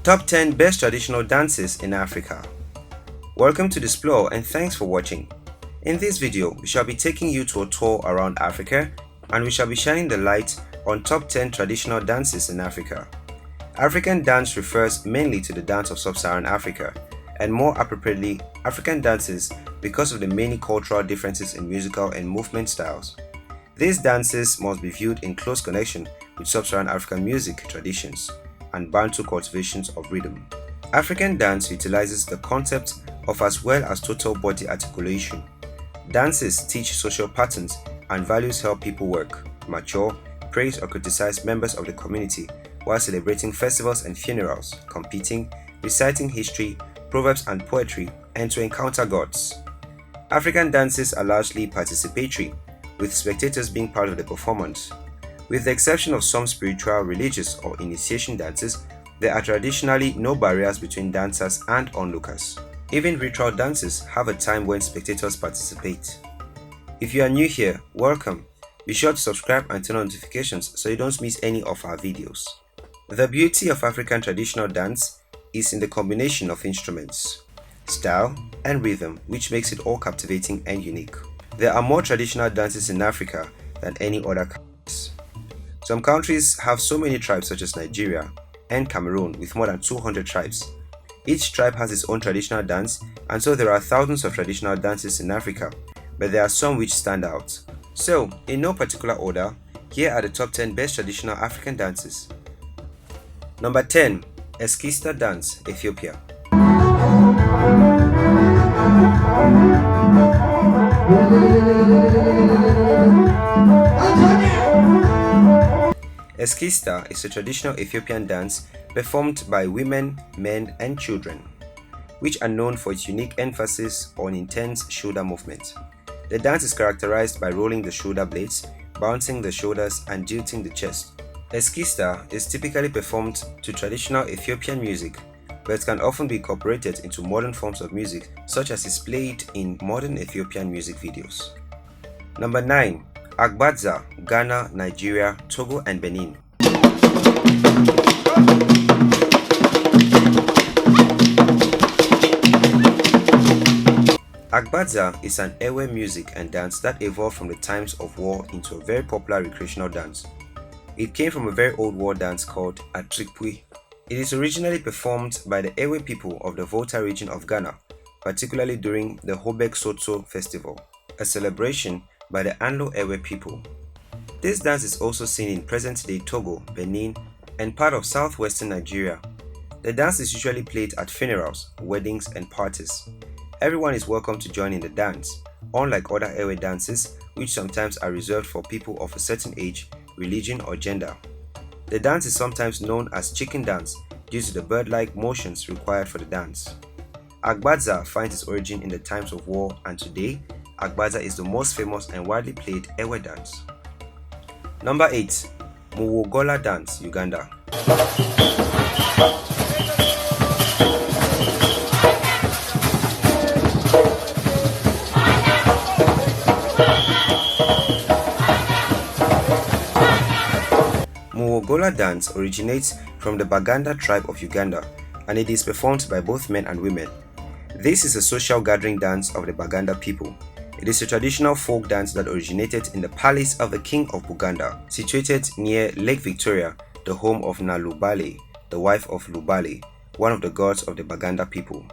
Top 10 Best Traditional Dances in Africa. Welcome to Explore and thanks for watching. In this video, we shall be taking you to a tour around Africa and we shall be shining the light on top 10 traditional dances in Africa. African dance refers mainly to the dance of sub-Saharan Africa and more appropriately African dances because of the many cultural differences in musical and movement styles. These dances must be viewed in close connection with sub-Saharan African music traditions and Bantu cultivations of rhythm. African dance utilizes the concept of as well as total body articulation. Dances teach social patterns and values help people work, mature, praise or criticize members of the community while celebrating festivals and funerals, competing, reciting history, proverbs and poetry, and to encounter gods. African dances are largely participatory, with spectators being part of the performance. With the exception of some spiritual, religious, or initiation dances, there are traditionally no barriers between dancers and onlookers. Even ritual dances have a time when spectators participate. If you are new here, welcome. Be sure to subscribe and turn on notifications so you don't miss any of our videos. The beauty of African traditional dance is in the combination of instruments, style, and rhythm, which makes it all captivating and unique. There are more traditional dances in Africa than any other countries. Some countries have so many tribes such as Nigeria and Cameroon with more than 200 tribes. Each tribe has its own traditional dance, and so there are thousands of traditional dances in Africa, but there are some which stand out. So, in no particular order, here are the top 10 best traditional African dances. Number 10. Eskista dance, Ethiopia. Eskista is a traditional Ethiopian dance performed by women, men, and children, which are known for its unique emphasis on intense shoulder movement. The dance is characterized by rolling the shoulder blades, bouncing the shoulders, and jilting the chest. Eskista is typically performed to traditional Ethiopian music, but it can often be incorporated into modern forms of music, such as is played in modern Ethiopian music videos. Number 9. AGBADZA, Ghana, Nigeria, Togo, and Benin. AGBADZA is an Ewe music and dance that evolved from the times of war into a very popular recreational dance. It came from a very old war dance called Atrikpui. It is originally performed by the Ewe people of the Volta region of Ghana, particularly during the Hobek Sotso festival, a celebration by the Anlo Ewe people. This dance is also seen in present-day Togo, Benin, and part of southwestern Nigeria. The dance is usually played at funerals, weddings, and parties. Everyone is welcome to join in the dance, unlike other Ewe dances, which sometimes are reserved for people of a certain age, religion, or gender. The dance is sometimes known as chicken dance due to the bird-like motions required for the dance. AGBADZA finds its origin in the times of war, and today, AGBADZA is the most famous and widely played Ewe dance. Number 8. Muwogola dance, Uganda. Muwogola dance originates from the Baganda tribe of Uganda, and it is performed by both men and women. This is a social gathering dance of the Baganda people. It is a traditional folk dance that originated in the palace of the King of Buganda, situated near Lake Victoria, the home of Nalubale, the wife of Lubale, one of the gods of the Baganda people.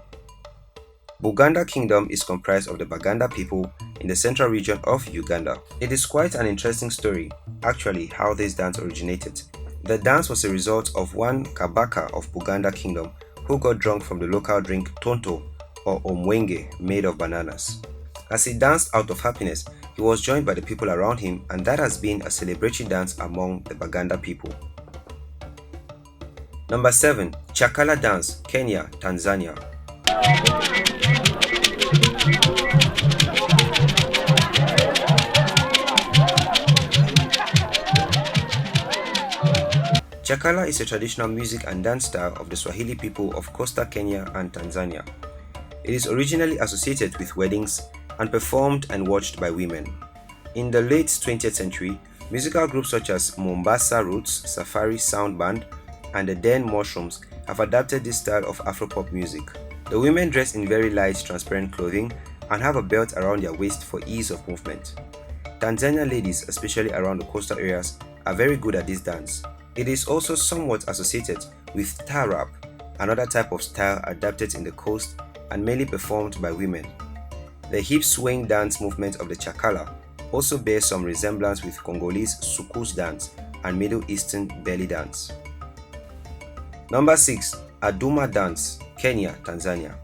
Buganda Kingdom is comprised of the Baganda people in the central region of Uganda. It is quite an interesting story, actually, how this dance originated. The dance was a result of one Kabaka of Buganda Kingdom who got drunk from the local drink Tonto or Omwenge made of bananas. As he danced out of happiness, he was joined by the people around him, and that has been a celebratory dance among the Baganda people. Number 7. CHAKALA dance, Kenya, Tanzania. CHAKALA is a traditional music and dance style of the Swahili people of coastal Kenya and Tanzania. It is originally associated with weddings and performed and watched by women. In the late 20th century, musical groups such as Mombasa Roots, Safari Sound Band, and the Den Mushrooms have adapted this style of Afro-pop music. The women dress in very light, transparent clothing and have a belt around their waist for ease of movement. Tanzanian ladies, especially around the coastal areas, are very good at this dance. It is also somewhat associated with taarab, another type of style adapted in the coast and mainly performed by women. The hip swing dance movement of the CHAKALA also bears some resemblance with Congolese soukous dance and Middle Eastern belly dance. Number 6. ADUMA dance, Kenya, Tanzania.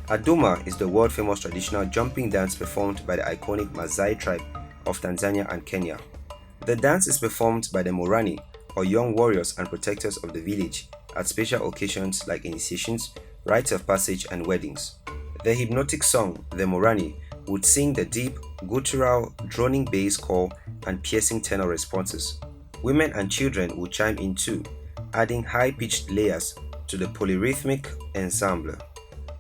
ADUMA is the world-famous traditional jumping dance performed by the iconic Maasai tribe of Tanzania and Kenya. The dance is performed by the Morani, or young warriors and protectors of the village, at special occasions like initiations, rites of passage, and weddings. The hypnotic song, the Morani, would sing the deep, guttural, droning bass call and piercing tenor responses. Women and children would chime in too, adding high-pitched layers to the polyrhythmic ensemble.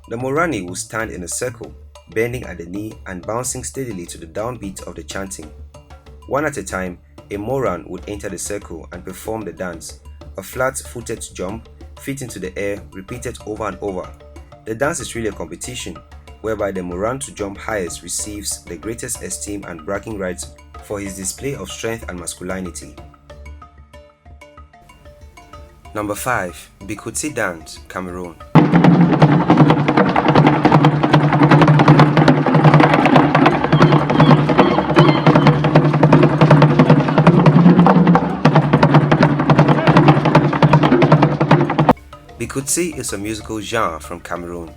The Morani would stand in a circle, bending at the knee and bouncing steadily to the downbeat of the chanting. One at a time, a Moran would enter the circle and perform the dance, a flat-footed jump, feet into the air, repeated over and over. The dance is really a competition, whereby the Moran to jump highest receives the greatest esteem and bragging rights for his display of strength and masculinity. Number 5. BIKUTSI dance, Cameroon. BIKUTSI is a musical genre from Cameroon.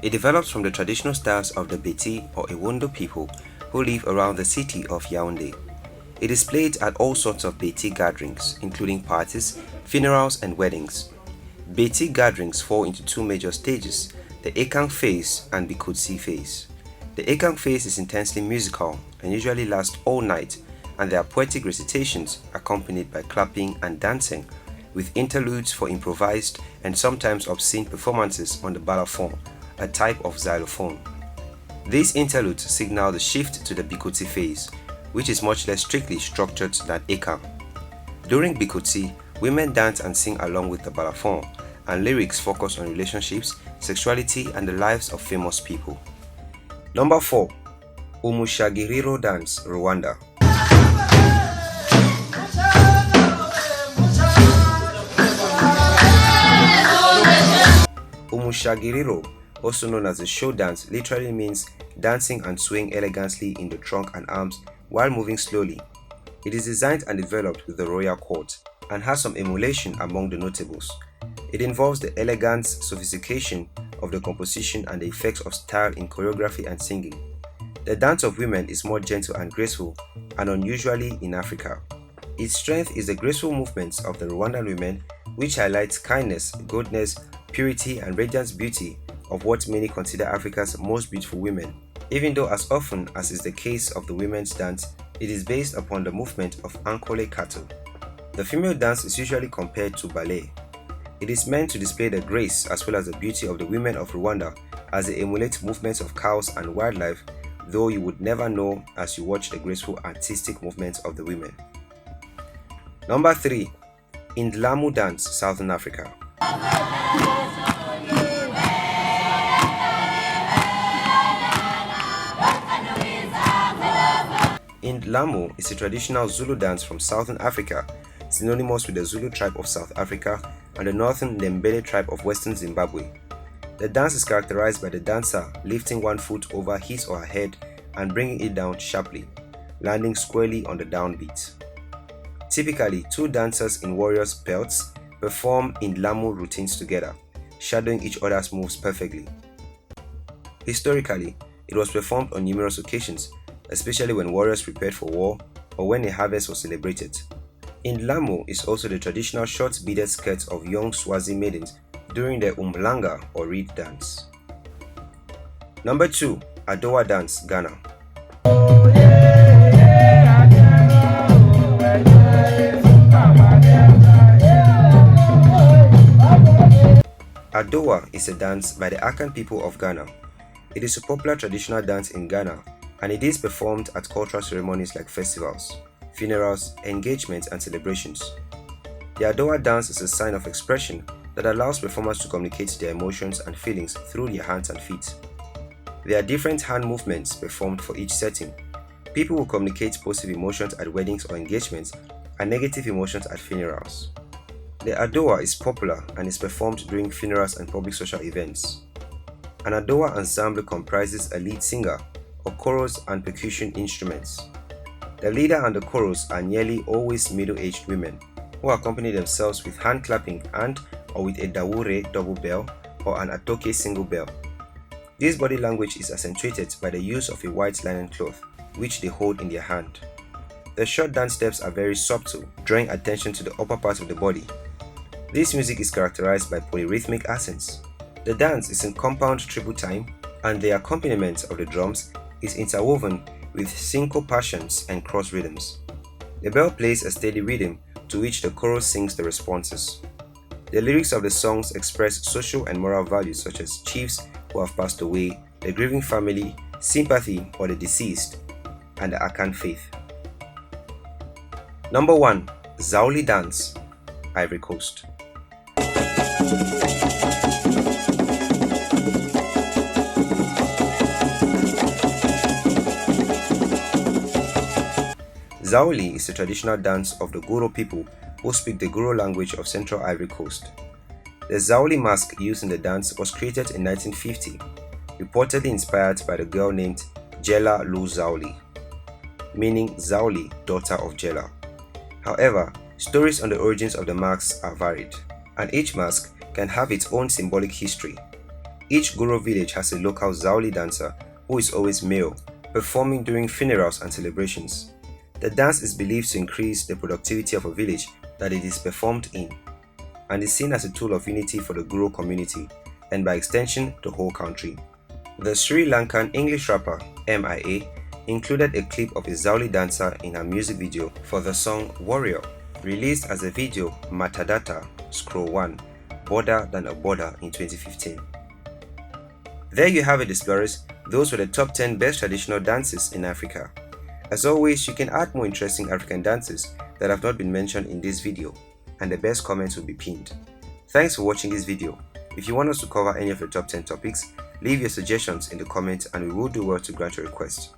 It develops from the traditional styles of the Beti or Ewondo people who live around the city of Yaoundé. It is played at all sorts of Beti gatherings, including parties, funerals, and weddings. Beti gatherings fall into two major stages, the Ekang phase and BIKUTSI phase. The Ekang phase is intensely musical and usually lasts all night, and there are poetic recitations accompanied by clapping and dancing, with interludes for improvised and sometimes obscene performances on the balafon, a type of xylophone. These interludes signal the shift to the BIKUTSI phase, which is much less strictly structured than Ekang. During BIKUTSI, women dance and sing along with the balafon, and lyrics focus on relationships, sexuality, and the lives of famous people. Number 4. UMUSHAGIRIRO dance, Rwanda. UMUSHAGIRIRO, also known as the show dance, literally means dancing and swaying elegantly in the trunk and arms while moving slowly. It is designed and developed with the royal court and has some emulation among the notables. It involves the elegance, sophistication of the composition and the effects of style in choreography and singing. The dance of women is more gentle and graceful and unusually in Africa. Its strength is the graceful movements of the Rwandan women, which highlights kindness, goodness, purity, and radiant beauty of what many consider Africa's most beautiful women, even though as often as is the case of the women's dance, it is based upon the movement of Ankole cattle. The female dance is usually compared to ballet. It is meant to display the grace as well as the beauty of the women of Rwanda as they emulate movements of cows and wildlife, though you would never know as you watch the graceful artistic movements of the women. Number 3. INDLAMU dance, Southern Africa. INDLAMU is a traditional Zulu dance from Southern Africa, synonymous with the Zulu tribe of South Africa and the Northern Ndebele tribe of Western Zimbabwe. The dance is characterized by the dancer lifting one foot over his or her head and bringing it down sharply, landing squarely on the downbeat. Typically, two dancers in warriors' belts perform INDLAMU routines together, shadowing each other's moves perfectly. Historically, it was performed on numerous occasions, especially when warriors prepared for war or when a harvest was celebrated. INDLAMU is also the traditional short beaded skirt of young Swazi maidens during the umhlanga or reed dance. Number 2. ADOWA dance, Ghana. ADOWA is a dance by the Akan people of Ghana. It is a popular traditional dance in Ghana, and it is performed at cultural ceremonies like festivals, funerals, engagements, and celebrations. The ADOWA dance is a sign of expression that allows performers to communicate their emotions and feelings through their hands and feet. There are different hand movements performed for each setting. People will communicate positive emotions at weddings or engagements and negative emotions at funerals. The ADOWA is popular and is performed during funerals and public social events. An ADOWA ensemble comprises a lead singer, a chorus, and percussion instruments. The leader and the chorus are nearly always middle-aged women who accompany themselves with hand clapping and or with a dawure double bell or an atoke single bell. This body language is accentuated by the use of a white linen cloth, which they hold in their hand. The short dance steps are very subtle, drawing attention to the upper part of the body. This music is characterized by polyrhythmic accents. The dance is in compound triple time, and the accompaniment of the drums is interwoven with syncopation and cross rhythms. The bell plays a steady rhythm to which the chorus sings the responses. The lyrics of the songs express social and moral values such as chiefs who have passed away, the grieving family, sympathy for the deceased, and the Akan faith. Number 1. ZAOULI dance, Ivory Coast. ZAOULI is a traditional dance of the Goro people who speak the Goro language of Central Ivory Coast. The ZAOULI mask used in the dance was created in 1950, reportedly inspired by the girl named Jela Lu ZAOULI, meaning ZAOULI, daughter of Jela. However, stories on the origins of the masks are varied, and each mask can have its own symbolic history. Each Goro village has a local ZAOULI dancer who is always male, performing during funerals and celebrations. The dance is believed to increase the productivity of a village that it is performed in, and is seen as a tool of unity for the Goro community, and by extension, the whole country. The Sri Lankan English rapper MIA included a clip of a ZAOULI dancer in her music video for the song Warrior, released as a video Matadata Scroll 1, Border Than a Border in 2015. There you have it, explorers. Those were the top 10 best traditional dances in Africa. As always, you can add more interesting African dances that have not been mentioned in this video, and the best comments will be pinned. Thanks for watching this video. If you want us to cover any of the top 10 topics, leave your suggestions in the comments and we will do well to grant your request.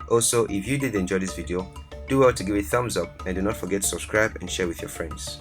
Also, if you did enjoy this video, do well to give it a thumbs up and do not forget to subscribe and share with your friends.